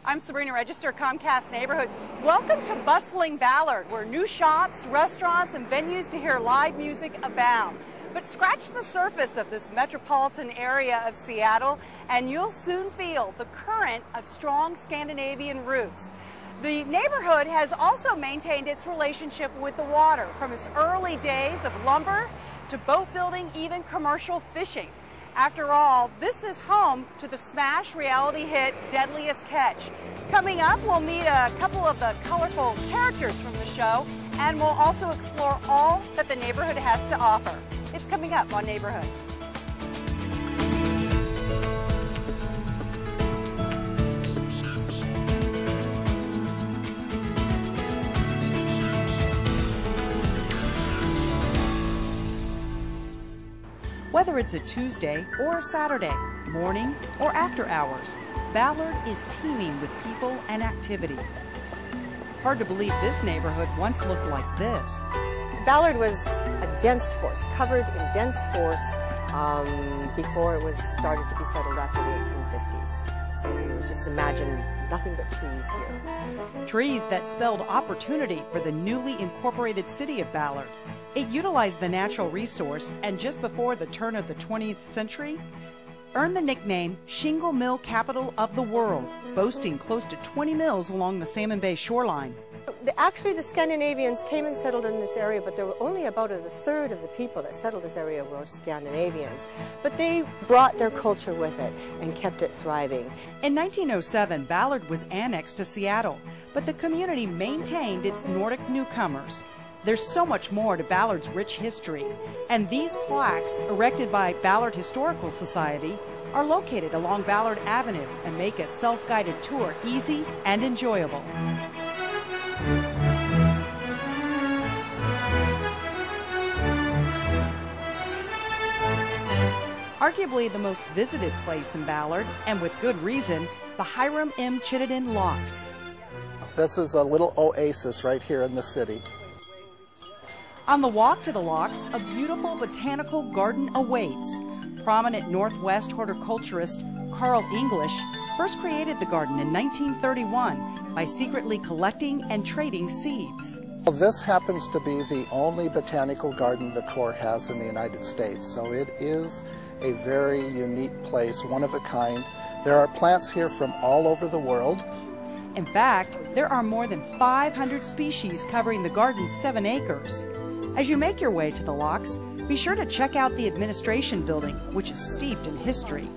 I'm Sabrina Register, Comcast Neighborhoods. Welcome to bustling Ballard, where new shops, restaurants, and venues to hear live music abound. But scratch the surface of this metropolitan area of Seattle, and you'll soon feel the current of strong Scandinavian roots. The neighborhood has also maintained its relationship with the water, from its early days of lumber to boat building, even commercial fishing. After all, this is home to the smash reality hit Deadliest Catch. Coming up, we'll meet a couple of the colorful characters from the show, and we'll also explore all that the neighborhood has to offer. It's coming up on Neighborhoods. Whether it's a Tuesday or a Saturday, morning or after hours, Ballard is teeming with people and activity. Hard to believe this neighborhood once looked like this. Ballard was a dense forest, covered in dense forest before it was started to be settled after the 1850s. So you know, just imagine nothing but trees here. Trees that spelled opportunity for the newly incorporated city of Ballard. It utilized the natural resource, and just before the turn of the 20th century, earned the nickname Shingle Mill Capital of the World, boasting close to 20 mills along the Salmon Bay shoreline. Actually, the Scandinavians came and settled in this area, but there were only about a third of the people that settled this area were Scandinavians. But they brought their culture with it and kept it thriving. In 1907, Ballard was annexed to Seattle, but the community maintained its Nordic newcomers. There's so much more to Ballard's rich history, and these plaques, erected by Ballard Historical Society, are located along Ballard Avenue and make a self-guided tour easy and enjoyable. Arguably the most visited place in Ballard, and with good reason, the Hiram M. Chittenden Locks. This is a little oasis right here in the city. On the walk to the locks, a beautiful botanical garden awaits. Prominent Northwest horticulturist Carl English first created the garden in 1931 by secretly collecting and trading seeds. Well, this happens to be the only botanical garden the Corps has in the United States, so it is a very unique place, one of a kind. There are plants here from all over the world. In fact, there are more than 500 species covering the garden's 7 acres. As you make your way to the locks, be sure to check out the administration building, which is steeped in history.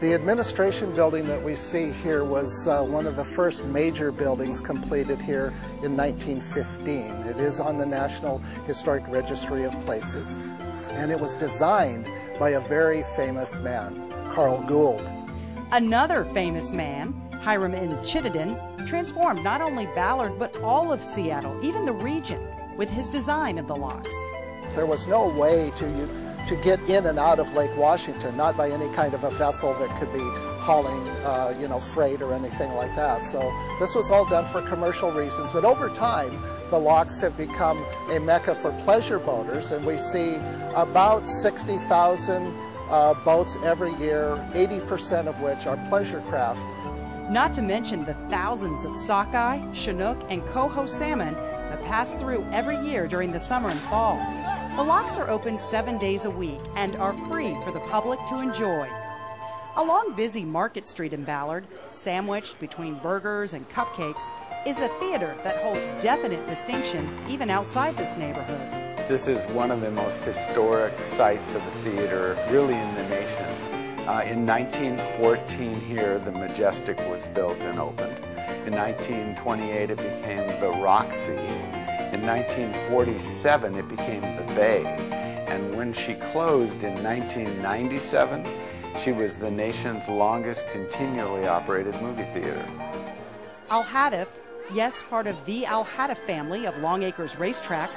The administration building that we see here was one of the first major buildings completed here in 1915. It is on the National Historic Registry of Places, and it was designed by a very famous man, Carl Gould. Another famous man, Hiram M. Chittenden, transformed not only Ballard but all of Seattle, even the region, with his design of the locks. There was no way to get in and out of Lake Washington, not by any kind of a vessel that could be hauling freight or anything like that. So this was all done for commercial reasons. But over time, the locks have become a mecca for pleasure boaters, and we see about 60,000 boats every year, 80% of which are pleasure craft. Not to mention the thousands of sockeye, chinook, and coho salmon that pass through every year during the summer and fall. The locks are open 7 days a week and are free for the public to enjoy. Along busy Market Street in Ballard, sandwiched between burgers and cupcakes, is a theater that holds definite distinction even outside this neighborhood. This is one of the most historic sites of the theater, really in the nation. In 1914 here, the Majestic was built and opened. In 1928, it became the Roxy. In 1947, it became the Bay. And when she closed in 1997, she was the nation's longest continually operated movie theater. Al-Haddaf, yes, part of the Al-Haddaf family of Long Acres Racetrack,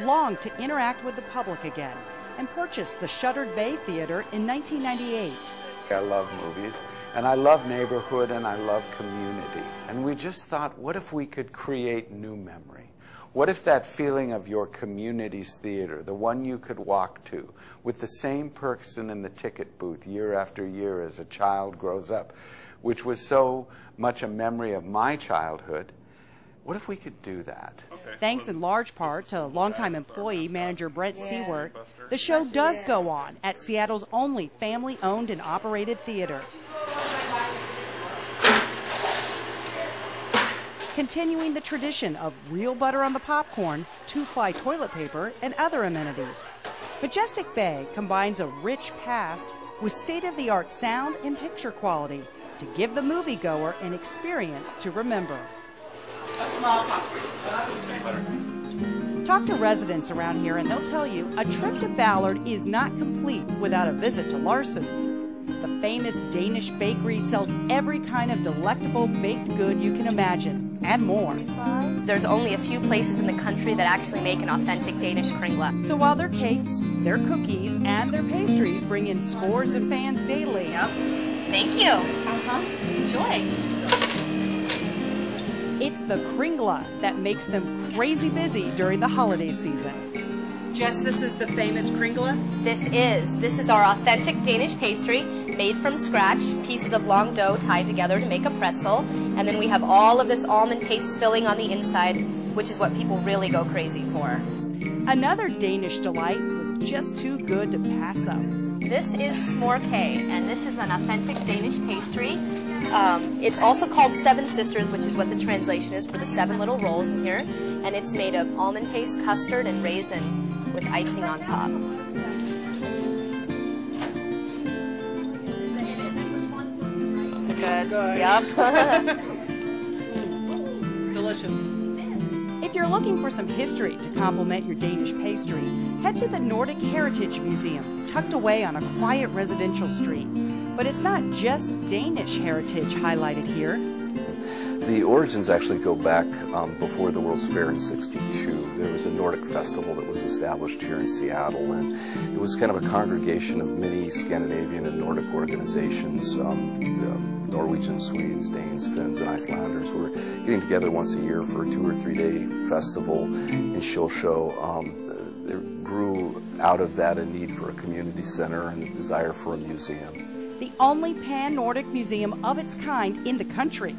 longed to interact with the public again and purchased the Shuttered Bay Theater in 1998. I love movies, and I love neighborhood, and I love community. And we just thought, what if we could create new memory? What if that feeling of your community's theater, the one you could walk to, with the same person in the ticket booth year after year as a child grows up, which was so much a memory of my childhood. What if we could do that? Thanks in large part to longtime employee manager Brent Seward, the show does go on at Seattle's only family-owned and operated theater. Continuing the tradition of real butter on the popcorn, two-ply toilet paper, and other amenities. Majestic Bay combines a rich past with state-of-the-art sound and picture quality to give the moviegoer an experience to remember. Talk to residents around here and they'll tell you a trip to Ballard is not complete without a visit to Larson's. The famous Danish bakery sells every kind of delectable baked good you can imagine, and more. There's only a few places in the country that actually make an authentic Danish kringle. So while their cakes, their cookies, and their pastries bring in scores of fans daily. Yep. Thank you. Enjoy. It's the kringle that makes them crazy busy during the holiday season. Jess, this is the famous kringle? This is our authentic Danish pastry, made from scratch, pieces of long dough tied together to make a pretzel, and then we have all of this almond paste filling on the inside, which is what people really go crazy for. Another Danish delight was just too good to pass up. This is smørkage, and this is an authentic Danish pastry. It's also called Seven Sisters, which is what the translation is for the 7 little rolls in here, and it's made of almond paste, custard, and raisin with icing on top. Is it good? Good. Yep. Delicious. If you're looking for some history to complement your Danish pastry, head to the Nordic Heritage Museum, tucked away on a quiet residential street. But it's not just Danish heritage highlighted here. The origins actually go back before the World's Fair in '62. There was a Nordic festival that was established here in Seattle, and it was kind of a congregation of many Scandinavian and Nordic organizations. Norwegians, Swedes, Danes, Finns, and Icelanders were getting together once a year for a 2- or 3-day festival in Kilsjö. There grew out of that a need for a community center and a desire for a museum. The only pan-Nordic museum of its kind in the country.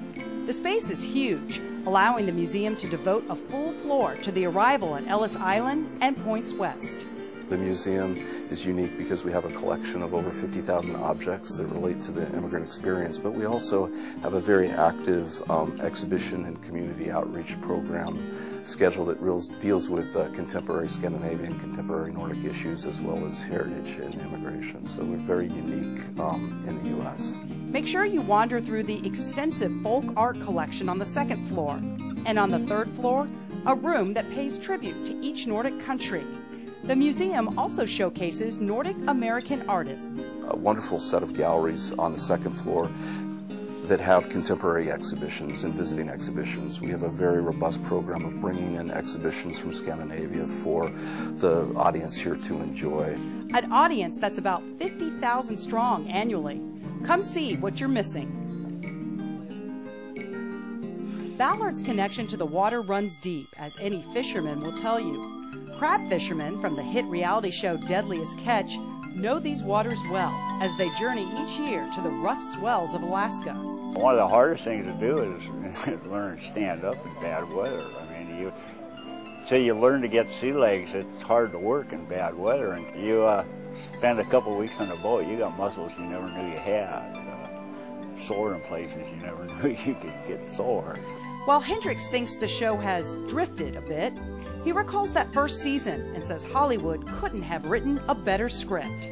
The space is huge, allowing the museum to devote a full floor to the arrival at Ellis Island and Points West. The museum is unique because we have a collection of over 50,000 objects that relate to the immigrant experience, but we also have a very active exhibition and community outreach program schedule that deals with contemporary Scandinavian, contemporary Nordic issues, as well as heritage and immigration. So we're very unique in the U.S. Make sure you wander through the extensive folk art collection on the 2nd floor. And on the 3rd floor, a room that pays tribute to each Nordic country. The museum also showcases Nordic American artists. A wonderful set of galleries on the 2nd floor that have contemporary exhibitions and visiting exhibitions. We have a very robust program of bringing in exhibitions from Scandinavia for the audience here to enjoy. An audience that's about 50,000 strong annually. Come see what you're missing. Ballard's connection to the water runs deep, as any fisherman will tell you. Crab fishermen from the hit reality show Deadliest Catch know these waters well as they journey each year to the rough swells of Alaska. One of the hardest things to do is learn to stand up in bad weather. I mean, till you learn to get sea legs, it's hard to work in bad weather. And you spend a couple of weeks on a boat, you got muscles you never knew you had. Sore in places you never knew you could get sore. While Hendricks thinks the show has drifted a bit, he recalls that first season and says Hollywood couldn't have written a better script.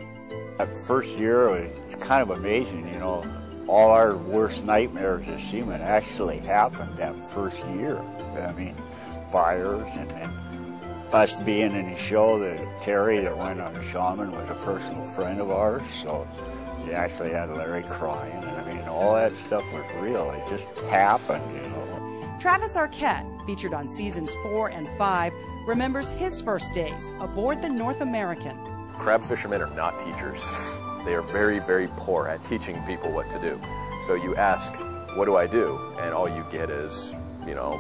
That first year, it was kind of amazing, you know. All our worst nightmares as seamen actually happened that first year. I mean, fires and us being in the show, that Terry that went on the Shaman was a personal friend of ours, so you actually had Larry crying. And I mean, all that stuff was real. It just happened, you know. Travis Arquette, featured on seasons 4 and 5, remembers his first days aboard the North American. Crab fishermen are not teachers. They are very, very poor at teaching people what to do. So you ask, what do I do? And all you get is, you know,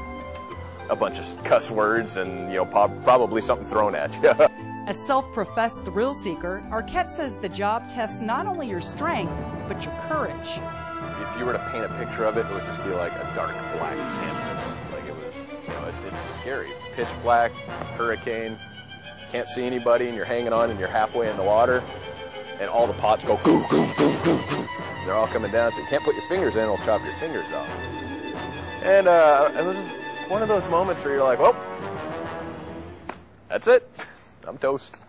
a bunch of cuss words and, you know, probably something thrown at you. A self-professed thrill seeker, Arquette says the job tests not only your strength, but your courage. If you were to paint a picture of it, it would just be like a dark black canvas. Like it was, you know, it's scary. Pitch black, hurricane, can't see anybody, and you're hanging on and you're halfway in the water, and all the pots go goo, goo, goo, goo, goo. They're all coming down, so you can't put your fingers in, it'll chop your fingers off. And it was one of those moments where you're like, well, that's it. I'm toast.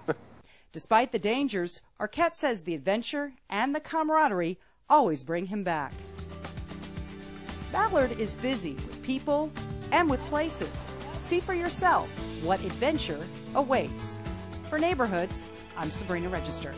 Despite the dangers, Arquette says the adventure and the camaraderie always bring him back. Ballard is busy with people and with places. See for yourself what adventure awaits. For Neighborhoods, I'm Sabrina Register.